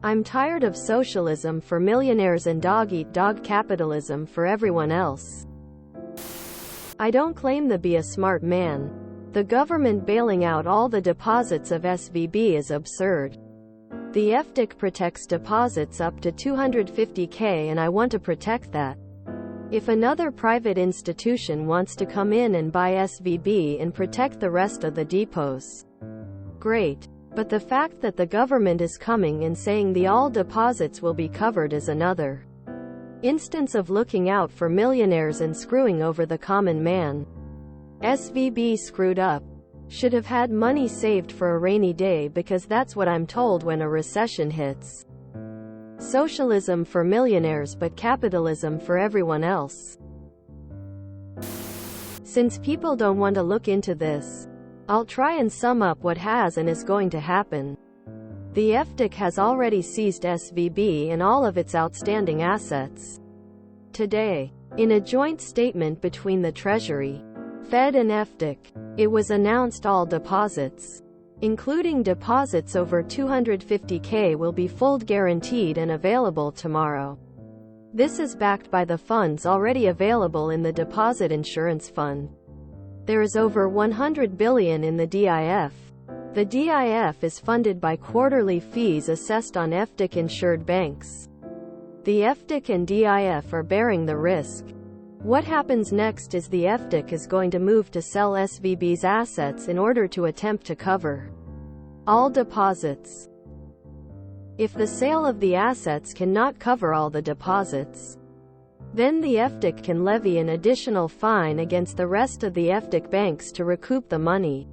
I'm tired of socialism for millionaires and dog-eat-dog capitalism for everyone else. I don't claim to be a smart man. The government bailing out all the deposits of SVB is absurd. The FDIC protects deposits up to $250K, and I want to protect that. If another private institution wants to come in and buy SVB and protect the rest of the depots, great. But the fact that the government is coming and saying the all deposits will be covered is another instance of looking out for millionaires and screwing over the common man. SVB screwed up. Should have had money saved for a rainy day, because that's what I'm told when a recession hits. Socialism for millionaires but capitalism for everyone else. Since people don't want to look into this, I'll try and sum up what has and is going to happen. The FDIC has already seized SVB and all of its outstanding assets. Today, in a joint statement between the Treasury, Fed and FDIC, it was announced all deposits, including deposits over $250K, will be full guaranteed and available tomorrow. This is backed by the funds already available in the Deposit Insurance Fund. There is over $100 billion in the DIF. The DIF is funded by quarterly fees assessed on FDIC-insured banks. The FDIC and DIF are bearing the risk. What happens next is the FDIC is going to move to sell SVB's assets in order to attempt to cover all deposits. If the sale of the assets cannot cover all the deposits, then the FDIC can levy an additional fine against the rest of the FDIC banks to recoup the money.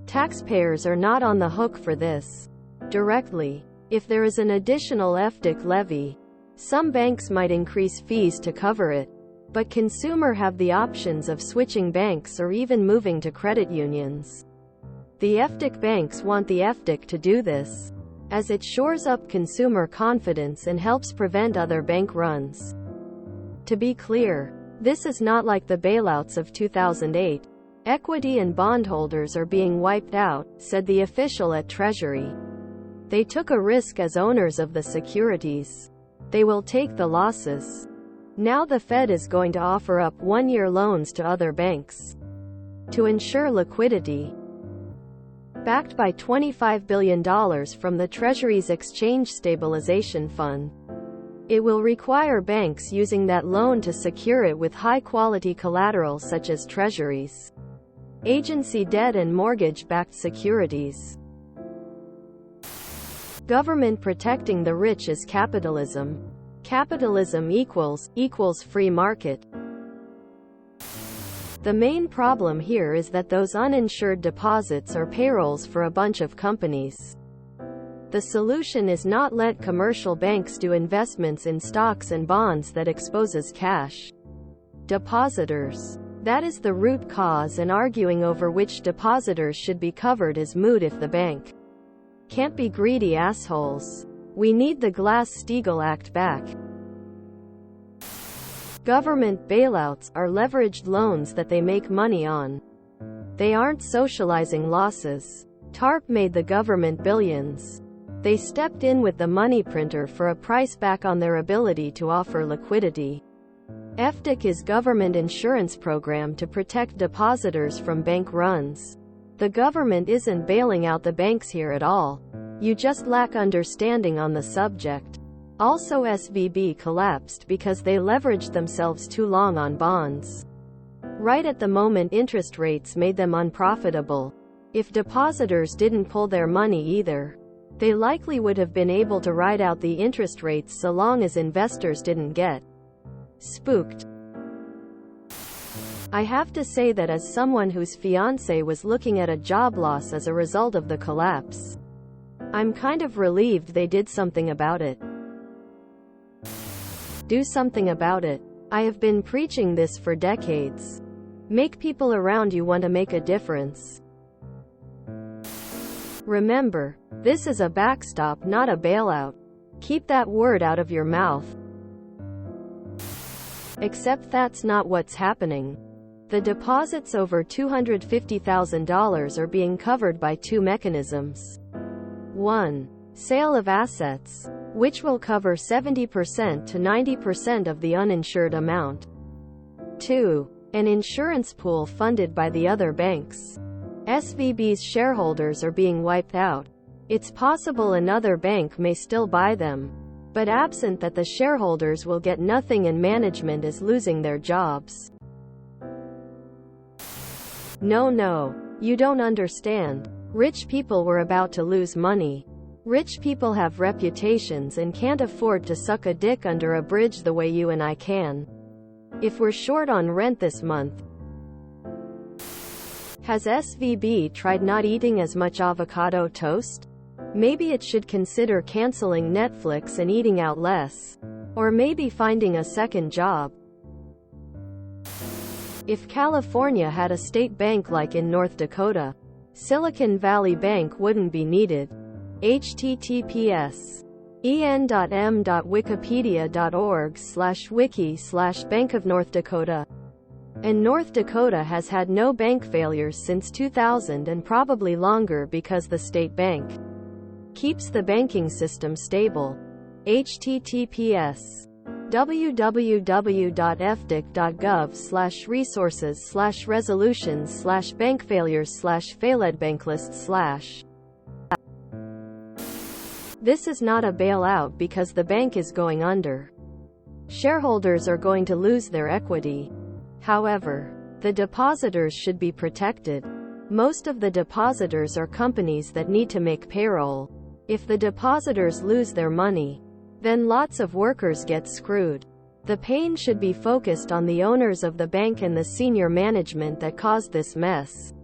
Taxpayers are not on the hook for this directly. If there is an additional FDIC levy, some banks might increase fees to cover it, but consumers have the options of switching banks or even moving to credit unions. The FDIC banks want the FDIC to do this, as it shores up consumer confidence and helps prevent other bank runs. To be clear, this is not like the bailouts of 2008. Equity and bondholders are being wiped out, said the official at Treasury. They took a risk as owners of the securities. They will take the losses. Now the Fed is going to offer up one-year loans to other banks to ensure liquidity, backed by $25 billion from the Treasury's Exchange Stabilization Fund. It will require banks using that loan to secure it with high-quality collateral such as treasuries, agency debt and mortgage-backed securities. Government protecting the rich is capitalism. Capitalism equals free market. The main problem here is that those uninsured deposits are payrolls for a bunch of companies. The solution is not let commercial banks do investments in stocks and bonds that exposes cash depositors. That is the root cause, and arguing over which depositors should be covered is moot if the bank can't be greedy assholes. We need the Glass-Steagall Act back. Government bailouts are leveraged loans that they make money on. They aren't socializing losses. TARP made the government billions. They stepped in with the money printer for a price back on their ability to offer liquidity. FDIC is government insurance program to protect depositors from bank runs. The government isn't bailing out the banks here at all. You just lack understanding on the subject. Also, SVB collapsed because they leveraged themselves too long on bonds. Right at the moment interest rates made them unprofitable. If depositors didn't pull their money either, they likely would have been able to ride out the interest rates so long as investors didn't get spooked. I have to say that as someone whose fiancé was looking at a job loss as a result of the collapse, I'm kind of relieved they did something about it. Do something about it. I have been preaching this for decades. Make people around you want to make a difference. Remember, this is a backstop, not a bailout. Keep that word out of your mouth. Except that's not what's happening. The deposits over $250,000 are being covered by two mechanisms. 1. Sale of assets, which will cover 70% to 90% of the uninsured amount. 2. An insurance pool funded by the other banks. SVB's shareholders are being wiped out. It's possible another bank may still buy them, but absent that, the shareholders will get nothing and management is losing their jobs. No, you don't understand. Rich people were about to lose money. Rich people have reputations and can't afford to suck a dick under a bridge the way you and I can. If we're short on rent this month, has SVB tried not eating as much avocado toast? Maybe it should consider canceling Netflix and eating out less. Or maybe finding a second job. If California had a state bank like in North Dakota, Silicon Valley Bank wouldn't be needed. https en.m.wikipedia.org/wiki/Bank of North Dakota. And North Dakota has had no bank failures since 2000 and probably longer because the state bank keeps the banking system stable. https www.fdic.gov/resources/resolutions/bankfailures/failedbanklist/. This is not a bailout because the bank is going under. Shareholders are going to lose their equity. However, the depositors should be protected. Most of the depositors are companies that need to make payroll. If the depositors lose their money, then lots of workers get screwed. The pain should be focused on the owners of the bank and the senior management that caused this mess,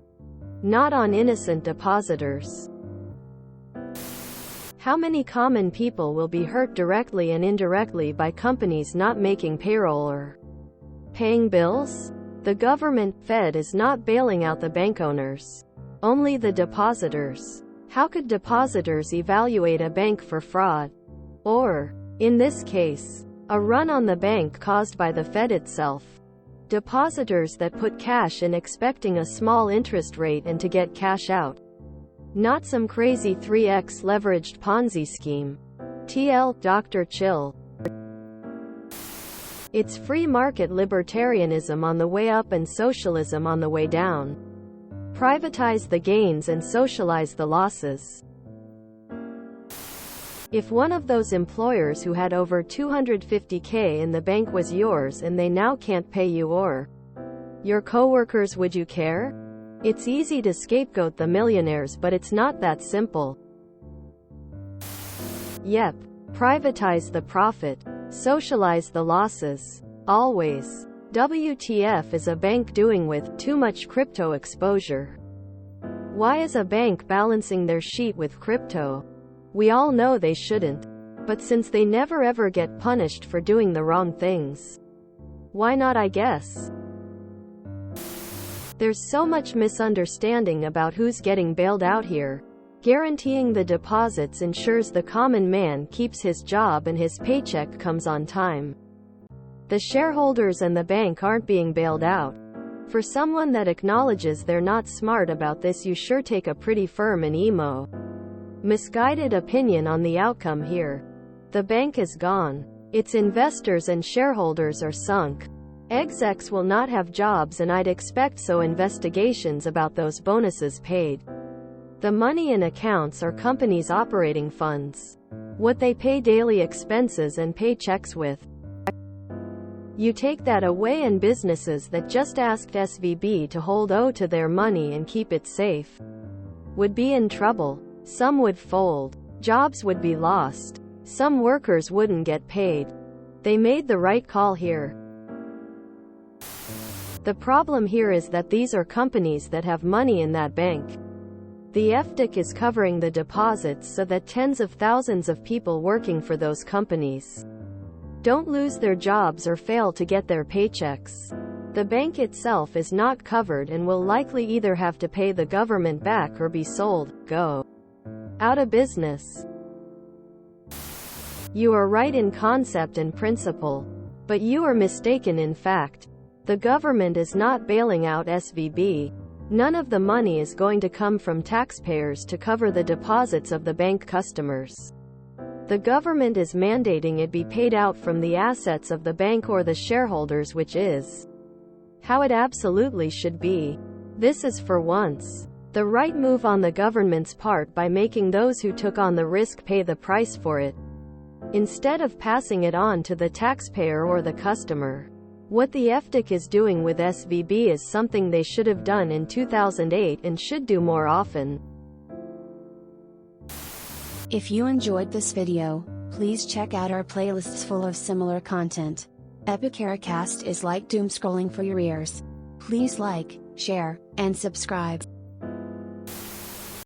not on innocent depositors. How many common people will be hurt directly and indirectly by companies not making payroll or paying bills? The government, Fed, is not bailing out the bank owners, only the depositors. How could depositors evaluate a bank for fraud? Or, in this case, a run on the bank caused by the Fed itself. Depositors that put cash in expecting a small interest rate and to get cash out. Not some crazy 3x leveraged Ponzi scheme. TL, Dr. Chill. It's free market libertarianism on the way up and socialism on the way down. Privatize the gains and socialize the losses. If one of those employers who had over $250K in the bank was yours and they now can't pay you or your coworkers, would you care? It's easy to scapegoat the millionaires, but it's not that simple. Yep. Privatize the profit. Socialize the losses. Always. WTF is a bank doing with too much crypto exposure? Why is a bank balancing their sheet with crypto? We all know they shouldn't. But since they never ever get punished for doing the wrong things, why not, I guess? There's so much misunderstanding about who's getting bailed out here. Guaranteeing the deposits ensures the common man keeps his job and his paycheck comes on time. The shareholders and the bank aren't being bailed out. For someone that acknowledges they're not smart about this, you sure take a pretty firm and misguided opinion on the outcome here. The bank is gone. Its investors and shareholders are sunk. Execs will not have jobs, and I'd expect so investigations about those bonuses paid. The money in accounts are companies' operating funds. What they pay daily expenses and pay checks with. You take that away and businesses that just asked SVB to hold on to their money and keep it safe would be in trouble. Some would fold. Jobs would be lost. Some workers wouldn't get paid. They made the right call here. The problem here is that these are companies that have money in that bank. The FDIC is covering the deposits so that tens of thousands of people working for those companies don't lose their jobs or fail to get their paychecks. The bank itself is not covered and will likely either have to pay the government back or be sold, go out of business. You are right in concept and principle, but you are mistaken in fact. The government is not bailing out SVB. None of the money is going to come from taxpayers to cover the deposits of the bank customers. The government is mandating it be paid out from the assets of the bank or the shareholders, which is how it absolutely should be. This is, for once, the right move on the government's part by making those who took on the risk pay the price for it, instead of passing it on to the taxpayer or the customer. What the FDIC is doing with SVB is something they should have done in 2008 and should do more often. If you enjoyed this video, please check out our playlists full of similar content. Epicaricast is like doom scrolling for your ears. Please like, share, and subscribe.